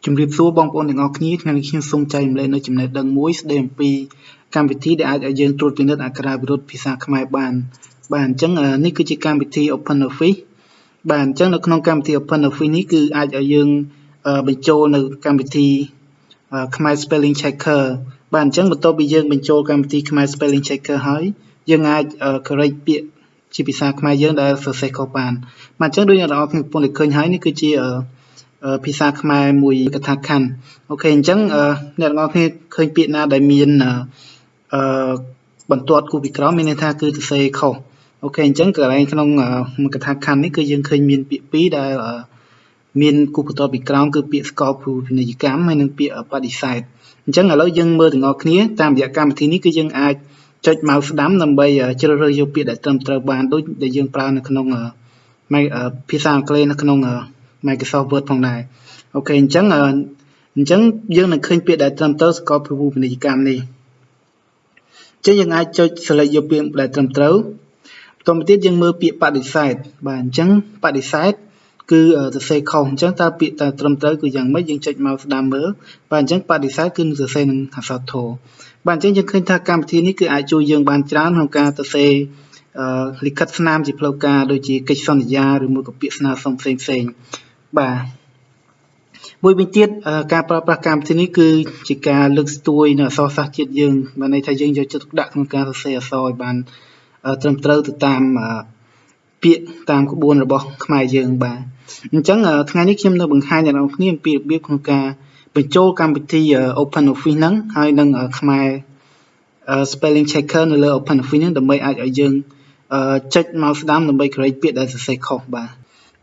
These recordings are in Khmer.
ជំរាបសួរបងប្អូនទាំងអស់គ្នាថ្ងៃនេះខ្ញុំសូមចែករំលែកនៅចំណេះដឹងមួយស្ដីអំពីកម្មវិធីដែលអាចឲ្យយើងត្រួតពិនិត្យអក្ខរាវិរុទ្ធភាសាខ្មែរបានអញ្ចឹងនេះគឺជាកម្មវិធី OpenOffice បាទអញ្ចឹងនៅក្នុងកម្មវិធី OpenOffice នេះគឺអាចឲ្យយើងបញ្ចូលនៅកម្មវិធីខ្មែរ Spelling Checker បាទអញ្ចឹងបន្ទាប់ពីយើងបញ្ចូលកម្មវិធីខ្មែរ Spelling Checker ហើយយើងអាច correct ពាក្យជាភាសាខ្មែរយើងដែលសរសេរខុសបានបាទអញ្ចឹងដូចអ្នកនរគ្នាកំពុងតែឃើញហើយនេះគឺជាភាសាខ្មែរមួយកថាខណ្ឌអូខេអញ្ចឹងអ្នកនរគ្នាឃើញពាក្យណាដែលមានបន្ទាត់គូពីក្រោមមានន័យថាគឺសរសេរខុសអូខេអញ្ចឹងកន្លែងក្នុងមួយកថាខណ្ឌនេះគឺយើងឃើញមានពាក្យពីរដែលមានគូបន្ទាត់ពីក្រោមគឺពាក្យស្កប់ពាណិជ្ជកម្មហើយនិងពាក្យបដិសេធអញ្ចឹងឥឡូវយើងមើលទាំងអស់គ្នាតាមរយៈកម្មវិធីនេះគឺយើងអាចចុច mouse ស្ដាំដើម្បីជ្រើសរើសយកពាក្យដែលត្រឹមត្រូវបានដូចដែលយើងប្រើនៅក្នុងភាសាអង់គ្លេសនៅក្នុងMicrosoft Word ផងដែរអូខេអញ្ចឹងយើងនឹងឃើញពាក្យដែលត្រឹមត្រូវស្កបព្រោះពាណិជ្ជកម្មនេះអញ្ចឹងយើងអាចចុច select យកពាក្យដែលត្រឹមត្រូវបន្តមកទៀតយើងមើលពាក្យបដិសេធបាទអញ្ចឹងបដិសេធគឺសរសេរខុសអញ្ចឹងតើពាក្យដែលត្រឹមត្រូវគឺយ៉ាងម៉េចយើងចុចមកស្ដាំមើលបាទអញ្ចឹងបដិសេធគឺសរសេរនឹងអក្សរធម៌បាទអញ្ចឹងយើងឃើញថាកម្មវិធីនេះគឺអាចជួយយើងបានច្រើនក្នុងការសរសេរលិខិតស្នាមជាផ្លូវការដូចជាកិច្ចសន្យាឬមួយក៏ពាក្យស្នើសុំផ្សេងបាទមួយវិញទៀតការប្រើប្រាស់កម្មវិធីនេះគឺជាការលើកស្ទួយនៅអក្សរសាស្ត្រជាតិយើងបានន័យថាយើងយកចិត្តទុកដាក់ក្នុងការសរសេរអក្សរឲ្យបានត្រឹមត្រូវទៅតាមពាក្យតាមក្បួនរបស់ខ្មែរយើងបាទអញ្ចឹងថ្ងៃនេះខ្ញុំនៅបង្ហាញអ្នកនរគ្នាអំពីរបៀបក្នុងការបញ្ចូលកម្មវិធី OpenOffice ហ្នឹងហើយនឹងខ្មែរ Spelling Checker នៅលើ OpenOffice ហ្នឹងដើម្បីអាចឲ្យយើងចុចមកស្ដាំដើម្បី correct ពាក្យដែលសរសេរខុសបាទ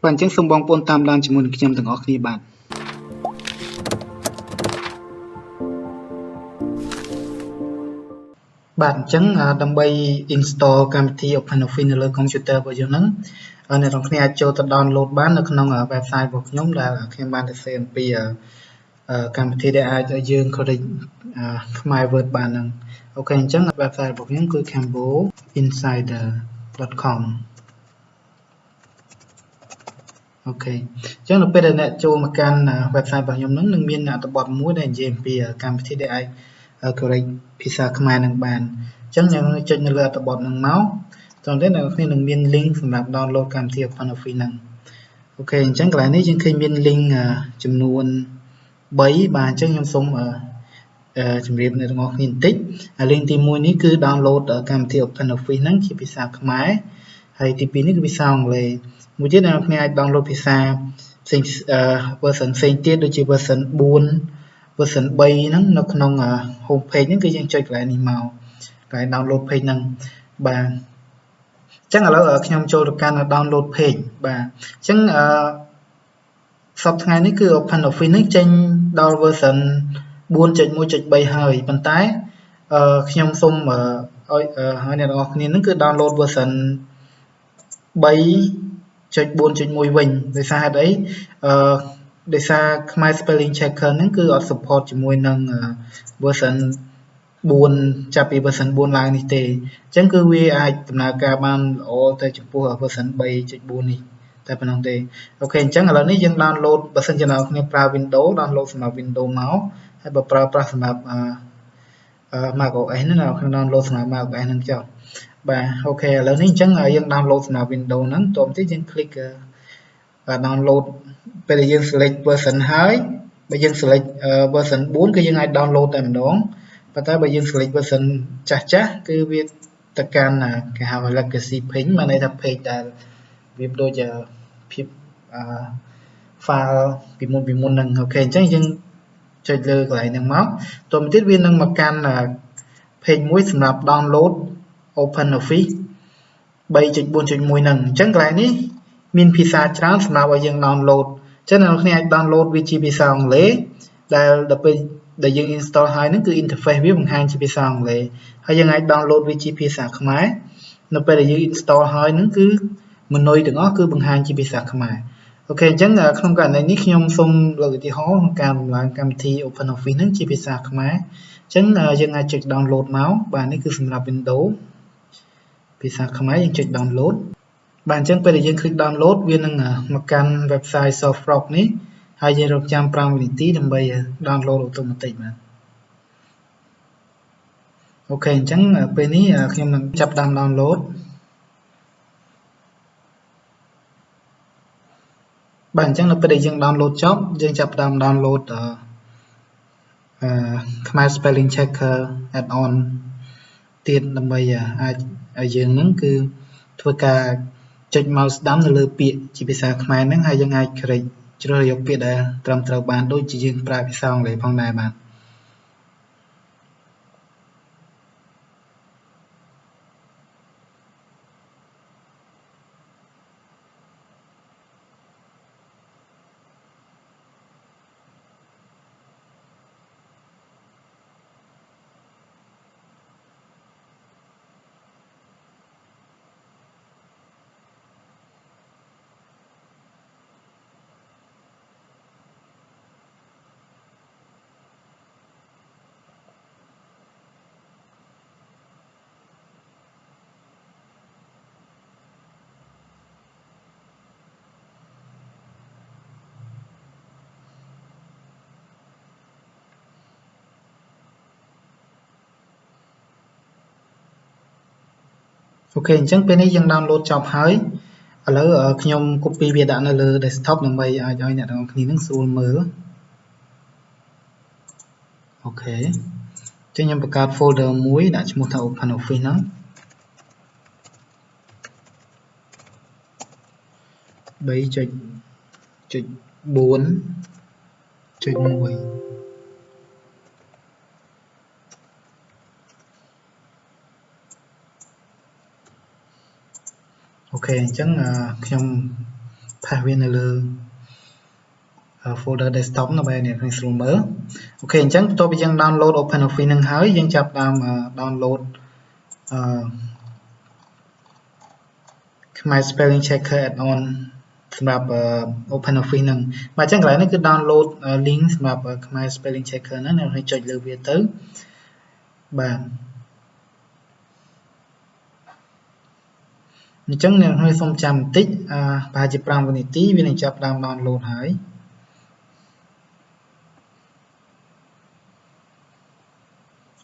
អញ្ចឹងសូមបងប្អូនតាមដានជាមួយនឹងខ្ញុំទាំងអស់គ្នាបាទអញ្ចឹងដើម្បី install កម្មវិធី OpenOffice នៅលើ computer របស់យើងហ្នឹងអ្នកនរគ្នាអាចចូលទៅ download បាននៅក្នុង website របស់ខ្ញុំដែលខ្ញុំបានសរសេរអំពីកម្មវិធីដែលអាចឲ្យយើង correct ខ្មែរ Word បានហ្នឹងអូខេអញ្ចឹង website របស់ខ្ញុំគឺ camboinsider.com អូខេអញ្ចឹងនៅពេលដែលអ្នកចូលមកកាន់ website របស់ខ្ញុំហ្នឹងនឹងមានអត្ថបទមួយដែលនិយាយអំពីកម្មវិធីដែលអាច correct ភាសាខ្មែរនឹងបានអញ្ចឹងយើងចុចនៅលើអត្ថបទហ្នឹងមកតោះទៀតអ្នកនរគ្នានឹងមាន link សម្រាប់ download កម្មវិធី OpenOffice ហ្នឹងអូខេអញ្ចឹងកន្លែងនេះយើងឃើញមាន link ចំនួន3បាទអញ្ចឹងខ្ញុំសូមជម្រាបអ្នកទាំងអស់គ្នាបន្តិច link ទី1នេះគឺ download កម្មវិធី OpenOffice ហ្នឹងជាភាសាខ្មែរហើយទី2នេះគឺភាសាអង់គ្លេសមួយទៀតអ្នកនរគ្នាអាច download ភាសាផ្សេងversion ផ្សេងទៀតដូចជា version 4 version 3ហ្នឹងនៅក្នុង home page ហ្នឹងគឺយើងចុចកន្លែងនេះមកកន្លែង download page ហ្នឹងបាទអញ្ចឹងឥឡូវខ្ញុំចូលទៅកាន់ download page បាទអញ្ចឹងសប្តាហ៍ថ្ងៃនេះគឺ OpenOffice នេះចេញដល់ version 4.1.3 ហើយប៉ុន្តែខ្ញុំសូមឲ្យអ្នកនរគ្នានឹងគឺ download version 3.4.1 វិញដោយសារហេតុអីដោយសារខ្មែរ Spelling Checker ហ្នឹងគឺអត់ support ជាមួយនឹង version 4ចាប់ពី version 4ឡើងនេះទេអញ្ចឹងគឺវាអាចដំណើរការបានល្អទៅចំពោះ version 3.4 នេះតែប៉ុណ្ណឹងទេអូខេអញ្ចឹងឥឡូវនេះយើង download បើសិនជាអ្នកគ្នាប្រើ Windows download សម្រាប់ Windows មកហើយបើប្រើប្រាស់សម្រាប់ Mac OS ហ្នឹងអ្នកគ្នា download សម្រាប់ Mac OS ហ្នឹងចុះបាទអូខេឥឡូវនេះអញ្ចឹងយើង download សម្រាប់ Windows ហ្នឹងតោះបន្តិចយើង click download ពេលដែលយើង select version ហើយបើយើង select version 4គឺយើងអាច download តែម្ដងប៉ុន្តែបើយើង select version ចាស់គឺវាទៅកាន់គេហៅថា legacy page មានន័យថា page ដែលវាដូចជាភាពfile ពីមុនហ្នឹងអូខេអញ្ចឹងយើងចុចលើកន្លែងហ្នឹងមកតទៅទៀតវានឹងមកកាន់ page មួយសម្រាប់ download OpenOffice 3.4.1 ហ្នឹងអញ្ចឹងកន្លែងនេះមានភាសាច្រើនសម្រាប់ឲ្យយើង download អញ្ចឹងអ្នកនរគ្នាអាច download វាជាភាសាអង់គ្លេសដែលដល់ពេលដែលយើង install ហើយហ្នឹងគឺ interface វាបង្ហាញជាភាសាអង់គ្លេសហើយយើងអាច download វាជាភាសាខ្មែរនៅពេលដែលយើង install ហើយហ្នឹងគឺ menu ទាំងអស់គឺបង្ហាញជាភាសាខ្មែរអូខេអញ្ចឹងក្នុងករណីនេះខ្ញុំសូមលើកឧទាហរណ៍ក្នុងការដំឡើងកម្មវិធី OpenOffice ហ្នឹងជាភាសាខ្មែរអញ្ចឹងយើងអាចចុច download មកបាទនេះគឺសម្រាប់ Windows ភាសាខ្មែរយើងចុច download បាទអញ្ចឹងពេលដែលយើង click download វានឹងមកកាន់ website Softproc នេះ ហើយយើងរកចាំ5វិនាទីដើម្បី download automatic បាទអូខេអញ្ចឹងពេលនេះខ្ញុំនឹងចាប់តាម download បាទអញ្ចឹងនៅពេលដែលយើង download ចប់យើងចាប់តាម download Khmer Spelling Checker add-on ទៀតដើម្បីអាចឲ្យយើងនឹងគឺធ្វើការចុច mouse ស្ដាំនៅលើពាក្យជាភាសាខ្មែរហ្នឹងហើយយើងអាច correct ជ្រើសយកពាក្យដែលត្រឹមត្រូវបានដូចជាយើងប្រើភាសាអង់គ្លេសផងដែរបាទអូខេអញ្ចឹងពេលនេះយើង download ចប់ហើយឥឡូវខ្ញុំ copy វាដាក់នៅលើ desktop ដើម្បីអាចឲ្យអ្នកទាំងអស់គ្នានឹងស្រួលមើលអូខេអញ្ចឹងខ្ញុំបង្កើត folder មួយដាក់ឈ្មោះថា OpenOffice ហ្នឹង3.4.1អូខេអញ្ចឹងខ្ញុំផាសវានៅលើ folder desktop ដើម្បីអ្នកនឹងស្រួលមើលអូខេអញ្ចឹងបន្ទាប់ពីយើង download OpenOffice នឹងហើយយើងចាប់តាម download Khmer Spelling Checker add-on សម្រាប់ OpenOffice នឹងបាទអញ្ចឹងកន្លែងនេះគឺ download link សម្រាប់ Khmer Spelling Checker ហ្នឹងអ្នកចុចលើវាទៅបាទអញ្ចឹងអ្នកខ្ញុំសូមចាំបន្តិចប្រហែលជា5វិនាទីវានឹងចាប់ដើម download ហើយ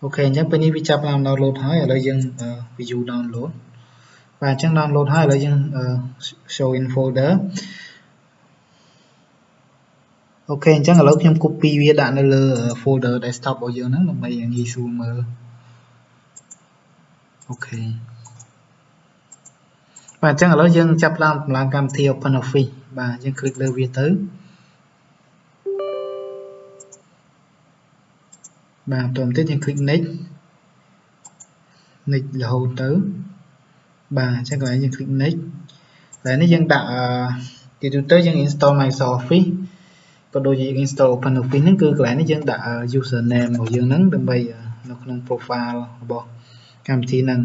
អូខេអញ្ចឹងពេលនេះវាចាប់ដើម download ហើយឥឡូវយើង view download បាទអញ្ចឹង download ហើយឥឡូវយើង show in folder អូខេអញ្ចឹងឥឡូវខ្ញុំ copy វាដាក់នៅលើ folder desktop របស់យើងហ្នឹងដើម្បីងាយស្រួលមើលអូខេបាទអញ្ចឹងឥឡូវយើងចាប់ផ្ដើមដំឡើងកម្មវិធី OpenOffice បាទយើង click លើវាទៅបាទបន្តទៀតយើង click next រហូតទៅបាទអញ្ចឹងកន្លែងយើង click next កន្លែងនេះយើងដាក់ជាទូទៅយើង install Microsoft Office ក៏ដូចជា install OpenOffice ហ្នឹងគឺកន្លែងនេះយើងដាក់ username របស់យើងហ្នឹងដើម្បីនៅក្នុង profile របស់កម្មវិធីហ្នឹង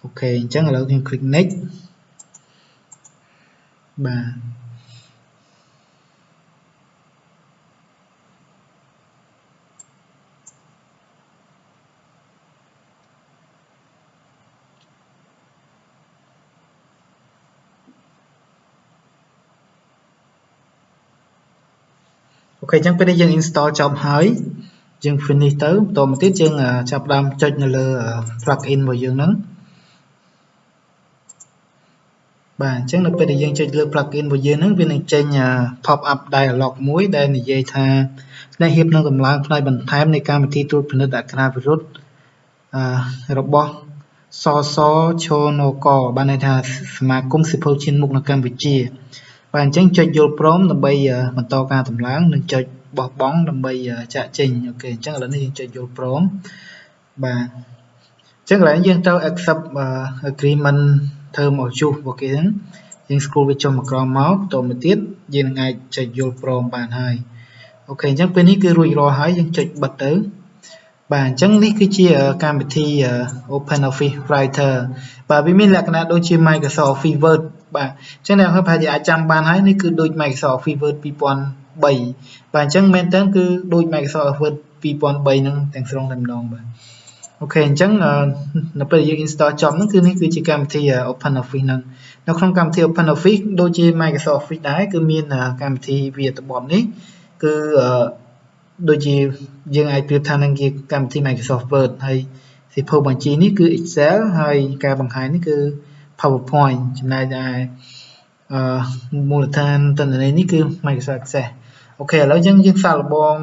អូខេអញ្ចឹងឥឡូវខ្ញុំ click next បាទអូខេអញ្ចឹងពេលនេះយើង install ចប់ហើយយើង finish ទៅបន្តមកទៀតយើងចាប់ផ្ដើមចុចនៅលើ plugin របស់យើងហ្នឹងបាទអញ្ចឹងនៅពេលដែលយើងចុចលើ plugin របស់យើងហ្នឹងវានឹងចេញ pop up dialog មួយដែលនិយាយថាអ្នកហ៊ាននឹងតម្លើងផ្នែកបន្ថែមនៃកម្មវិធីត្រួតពិនិត្យអក្ខរាវិរុទ្ធរបស់សសឈនកបានន័យថាសមាគមសិភៅជាតិមុខនៅកម្ពុជាបាទអញ្ចឹងចុចយល់ព្រមដើម្បីបន្តការតម្លើងនិងចុចបោះបង់ដើម្បីចាក់ចេញអូខេអញ្ចឹងឥឡូវនេះយើងចុចយល់ព្រមបាទអញ្ចឹងឥឡូវយើងត្រូវ accept agreement term of use របស់គេហ្នឹងយើង scroll វាចុះមកក្រោមមកបន្តមកទៀតយើងនឹងអាចចុចយល់ព្រមបានហើយអូខេអញ្ចឹងពេលនេះគឺរួចរាល់ហើយយើងចុចបិទទៅបាទអញ្ចឹងនេះគឺជាកម្មវិធី OpenOffice Writer បាទវាមានលក្ខណៈដូចជា Microsoft Office Word បាទអញ្ចឹងអ្នកប្រហែលជាអាចចាំបានហើយនេះគឺដូច Microsoft Office Word 2003បាទអញ្ចឹងមែនតើគឺដូច Microsoft Word 2003ហ្នឹងទាំងស្រុងតែម្ដងបាទ ok អញ្ចឹងនៅពេលយើង install ចប់ហ្នឹងគឺនេះគឺជាកម្មវិធី OpenOffice ហ្នឹងនៅក្នុងកម្មវិធី OpenOffice ដូចជា Microsoft Office ដែរគឺមានកម្មវិធីវាតំបន់នេះគឺដូចជាយើងអាចប្រៀបថានឹងជាកម្មវិធី Microsoft Word ហើយសៀវភៅបញ្ជីនេះគឺ Excel ហើយការបង្ហាញនេះគឺ PowerPoint ចំណែកឯមូលដ្ឋានទិន្នន័យនេះគឺ Microsoft Access អូខេឥឡូវយើងសាកល្បង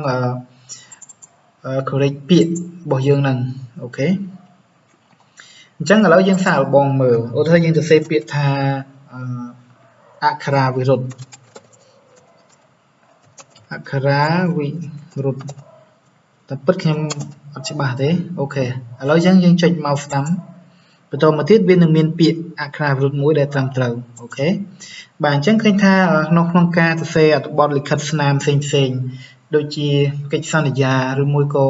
correct ពាក្យរបស់យើងហ្នឹងអូខេអញ្ចឹងឥឡូវយើងសាកល្បងមើលឧទាហរណ៍យើងសរសេរពាក្យថាអក្ខរាវិរុទ្ធអក្ខរាវិរុទ្ធតែពិតខ្ញុំអត់ច្បាស់ទេអូខេឥឡូវយើងចុច mouse ស្ដាំបន្តមកទៀតវានឹងមានពាក្យអក្ខរាវិរុទ្ធមួយដែលត្រឹមត្រូវអូខេបាទអញ្ចឹងឃើញថាក្នុងការសរសេរអត្ថបទលិខិតស្នាមផ្សេងៗដូចជាកិច្ចសន្យាឬមួយក៏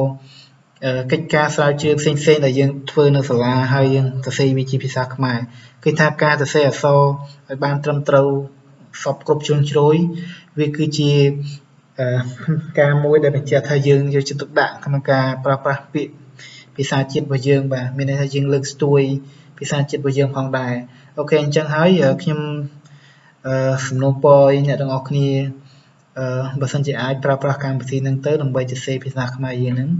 កិច្ចការស្រាវជ្រាវផ្សេងៗដែលយើងធ្វើនៅសាលាហើយយើងសរសេរវាជាភាសាខ្មែរគឺថាការសរសេរអក្សរឲ្យបានត្រឹមត្រូវសពគ្រប់ជ្រុងជ្រោយវាគឺជាការមួយដែលបញ្ជាក់ថាយើងយកចិត្តទុកដាក់ក្នុងការប្រើប្រាស់ពាក្យភាសាជាតិរបស់យើងបាទមានន័យថាយើងលើកស្ទួយភាសាជាតិរបស់យើងផងដែរអូខេអញ្ចឹងហើយខ្ញុំសំណូមពរឲ្យអ្នកទាំងអស់គ្នាបើសិនជាអាចប្រើប្រាស់កម្មវិធីហ្នឹងទៅដើម្បីសរសេរភាសាខ្មែរយើងហ្នឹង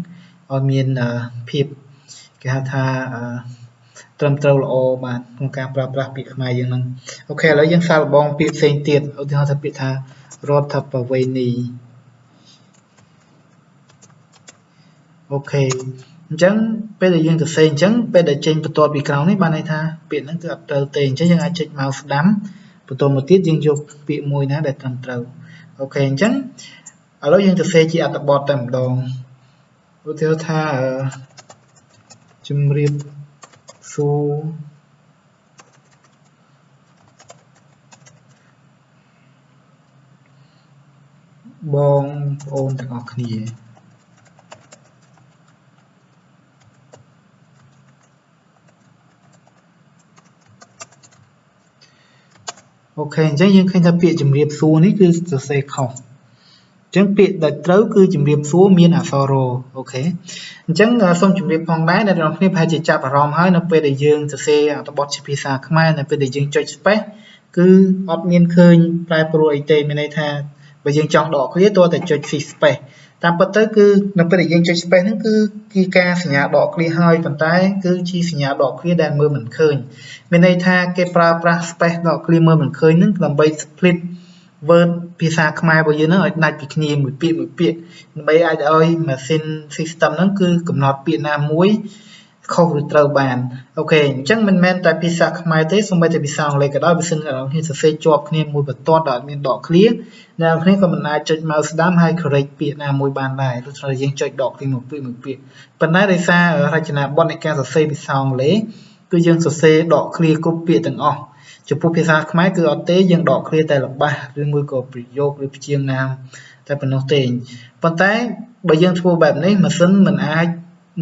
ឲ្យមានភាពគេហៅថាត្រឹមត្រូវល្អបាទក្នុងការប្រើប្រាស់ពាក្យខ្មែរយើងហ្នឹងអូខេឥឡូវយើងសាកល្បងពាក្យផ្សេងទៀតឧទាហរណ៍ថាពាក្យថារដ្ឋបវេនីអូខេអញ្ចឹងពេលដែលយើងសរសេរអញ្ចឹងពេលដែលចេញបន្ទាត់ពីក្រោមនេះបានន័យថាពាក្យហ្នឹងគឺអត់ត្រូវទេអញ្ចឹងយើងអាចចុច mouse ស្ដាំបន្តមកទៀតយើងយកពាក្យមួយណាដែលត្រឹមត្រូវអូខេអញ្ចឹងឥឡូវយើងសរសេរជាអត្ថបទតែម្ដងឧទាហរណ៍ថាជំរាបសួរបងប្អូនទាំងអស់គ្នាអូខេអញ្ចឹងយើងឃើញថាពាក្យជំរាបសួរនេះគឺសរសេរខុសអញ្ចឹងពាក្យដែលត្រូវគឺជំរាបសួរមានអក្សររអូខេអញ្ចឹងសូមជម្រាបផងដែរអ្នកនរគ្នាប្រហែលជាចាប់អារម្មណ៍ហើយនៅពេលដែលយើងសរសេរអត្ថបទជាភាសាខ្មែរនៅពេលដែលយើងចុច space គឺអត់មានឃើញប្រែប្រួលអីទេមានន័យថាបើយើងចង់ដកឃ្លាទោះតែចុច space តាមពិតទៅគឺនៅពេលដែលយើងចុច space ហ្នឹងគឺការសញ្ញាដកឃ្លាហើយប៉ុន្តែគឺជាសញ្ញាដកឃ្លាដែលមើលមិនឃើញមានន័យថាគេប្រើប្រាស់ space ដកឃ្លាមើលមិនឃើញហ្នឹងដើម្បី split word ភាសាខ្មែររបស់យើងហ្នឹងឲ្យដាច់ពីគ្នាមួយពាក្យដើម្បីអាចឲ្យ machine system ហ្នឹងគឺកំណត់ពាក្យណាមួយខុសឬត្រូវបានអូខេអញ្ចឹងមិនមែនតែភាសាខ្មែរទេសូម្បីតែភាសាអង់គ្លេសក៏ដោយបើសិនអ្នកនរគ្នាសរសេរជាប់គ្នាមួយបន្ទាត់ដែលអត់មានដកឃ្លាអ្នកនរគ្នាក៏មិនអាចចុច mouse ស្ដាំហើយ correct ពាក្យណាមួយបានដែរទោះបីយើងចុចដកឃ្លាមួយពាក្យប៉ុន្តែដោយសាររចនាប័ទ្មនៃការសរសេរភាសាអង់គ្លេសគឺយើងសរសេរដកឃ្លាគ្រប់ពាក្យទាំងអស់ចំពោះភាសាខ្មែរគឺអត់ទេយើងដកឃ្លាតែល្បះឬមួយក៏ប្រយោគឬព្យាង្គណាមតែប៉ុណ្ណោះទេប៉ុន្តែបើយើងធ្វើបែបនេះម៉ាស៊ីនមិនអាច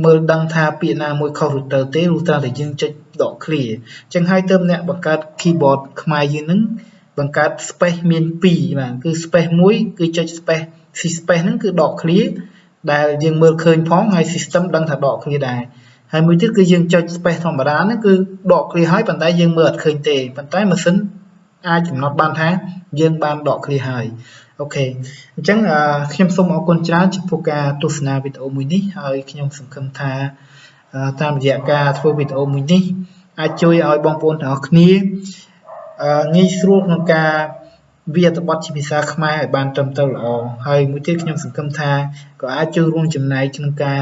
មើលដឹងថាពាក្យណាមួយខុសឬត្រូវទេលុះត្រាតែយើងចុចដកឃ្លាអញ្ចឹងហើយទើបអ្នកបង្កើត keyboard ខ្មែរយើងនឹងបង្កើត space មាន2បាទគឺ space 1គឺចុច space space ហ្នឹងគឺដកឃ្លាដែលយើងមើលឃើញផងហើយ system ដឹងថាដកឃ្លាដែរហើយមួយទៀតគឺយើងចុច space ធម្មតាហ្នឹងគឺដកឃ្លាហើយប៉ុន្តែយើងមើលអត់ឃើញទេប៉ុន្តែម៉ាស៊ីនអាចកំណត់បានថាយើងបានដកឃ្លាហើយអូខេអញ្ចឹងខ្ញុំសូមអរគុណច្រើនចំពោះការទស្សនាវីដេអូមួយនេះហើយខ្ញុំសង្ឃឹមថាតាមរយៈការធ្វើវីដេអូមួយនេះអាចជួយឲ្យបងប្អូនទាំងអស់គ្នាងាយស្រួលក្នុងការវាអត្ថបទជាភាសាខ្មែរឲ្យបានត្រឹមត្រូវល្អហើយមួយទៀតខ្ញុំសង្ឃឹមថាក៏អាចចូលរួមចំណែកក្នុងការ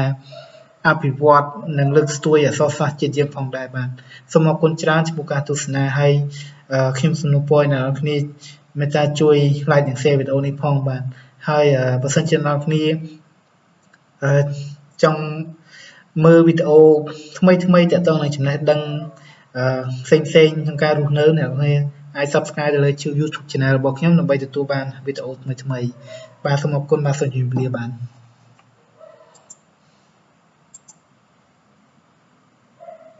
អភិវឌ្ឍនិងលើកស្ទួយអក្សរសាស្ត្រជាតិយើងផងដែរបាទសូមអរគុណច្រើនចំពោះការទស្សនាហើយខ្ញុំសូមអនុពរអ្នកនរគ្នាមេត្តាជួយ like និង share វីដេអូនេះផងបាទហើយបើសិនជាអ្នកនរគ្នាចង់មើលវីដេអូថ្មីៗទាក់ទងនឹងចំណេះដឹងផ្សេងក្នុងការរស់នៅអ្នកនរគ្នាអាច subscribe ទៅលើ YouTube channel របស់ខ្ញុំដើម្បីទទួលបានវីដេអូថ្មីៗបាទសូមអរគុណបាទសូមជម្រាបលាបាទ